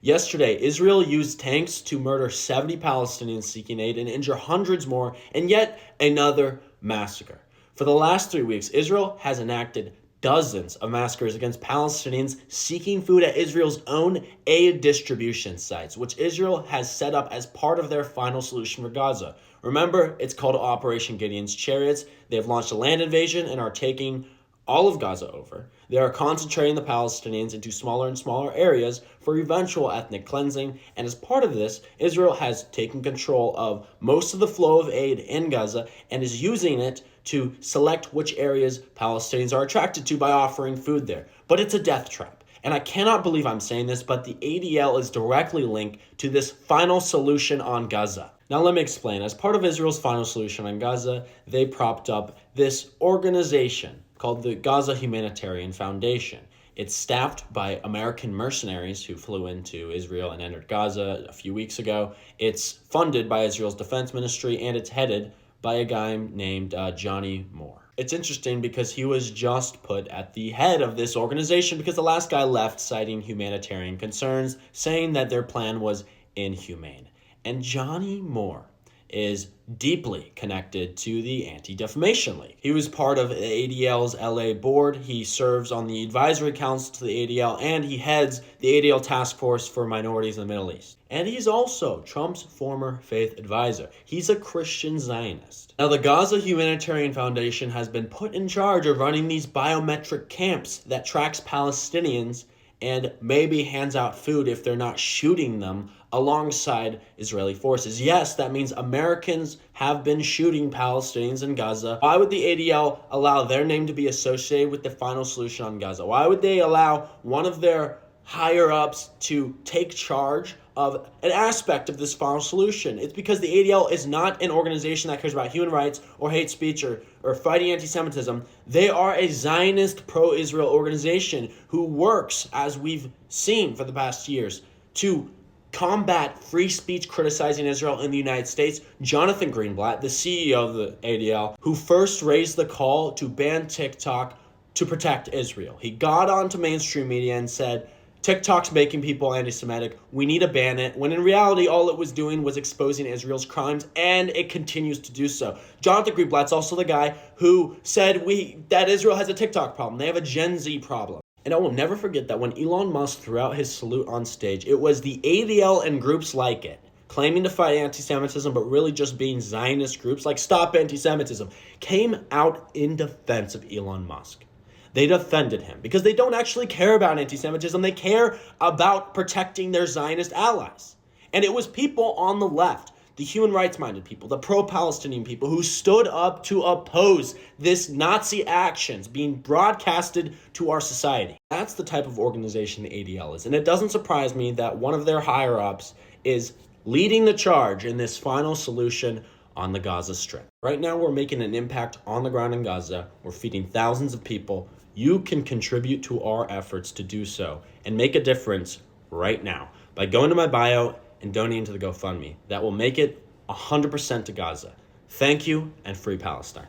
Yesterday, Israel used tanks to murder 70 Palestinians seeking aid and injure hundreds more, and yet another massacre. For the last 3 weeks, Israel has enacted dozens of massacres against Palestinians seeking food at Israel's own aid distribution sites, which Israel has set up as part of their final solution for Gaza. Remember, it's called Operation Gideon's Chariots. They have launched a land invasion and are taking all of Gaza over. They are concentrating the Palestinians into smaller and smaller areas for eventual ethnic cleansing, and as part of this, Israel has taken control of most of the flow of aid in Gaza and is using it to select which areas Palestinians are attracted to by offering food there. But it's a death trap. And I cannot believe I'm saying this, but the ADL is directly linked to this final solution on Gaza. Now let me explain. As part of Israel's final solution on Gaza, they propped up this organization called the Gaza Humanitarian Foundation. It's staffed by American mercenaries who flew into Israel and entered Gaza a few weeks ago. It's funded by Israel's defense ministry, and it's headed by a guy named Johnny Moore. It's interesting because he was just put at the head of this organization because the last guy left citing humanitarian concerns, saying that their plan was inhumane. And Johnny Moore is deeply connected to the Anti-Defamation League. He was part of the ADL's LA board. He serves on the advisory council to the ADL, and he heads the ADL task force for minorities in the Middle East. And he's also Trump's former faith advisor. He's a Christian Zionist. Now, the Gaza Humanitarian Foundation has been put in charge of running these biometric camps that tracks Palestinians and maybe hands out food if they're not shooting them alongside Israeli forces. Yes, that means Americans have been shooting Palestinians in Gaza. Why would the ADL allow their name to be associated with the final solution on Gaza? Why would they allow one of their higher-ups to take charge of an aspect of this final solution? It's because the ADL is not an organization that cares about human rights or hate speech or fighting anti-Semitism. They are a Zionist pro-Israel organization who works, as we've seen for the past years, to combat free speech criticizing Israel in the United States. Jonathan Greenblatt, the CEO of the ADL, who first raised the call to ban TikTok to protect Israel. He got onto mainstream media and said, TikTok's making people anti-Semitic. We need to ban it. When in reality, all it was doing was exposing Israel's crimes, and it continues to do so. Jonathan Greenblatt's also the guy who said that Israel has a TikTok problem. They have a Gen Z problem. And I will never forget that when Elon Musk threw out his salute on stage, it was the ADL and groups like it, claiming to fight anti-Semitism, but really just being Zionist groups like Stop Anti-Semitism, came out in defense of Elon Musk. They defended him because they don't actually care about anti-Semitism. They care about protecting their Zionist allies. And it was people on the left, the human rights-minded people, the pro-Palestinian people who stood up to oppose this Nazi actions being broadcasted to our society. That's the type of organization the ADL is. And it doesn't surprise me that one of their higher-ups is leading the charge in this final solution on the Gaza Strip. Right now, we're making an impact on the ground in Gaza. We're feeding thousands of people. You can contribute to our efforts to do so and make a difference right now by going to my bio and donating to the GoFundMe. That will make it 100% to Gaza. Thank you, and free Palestine.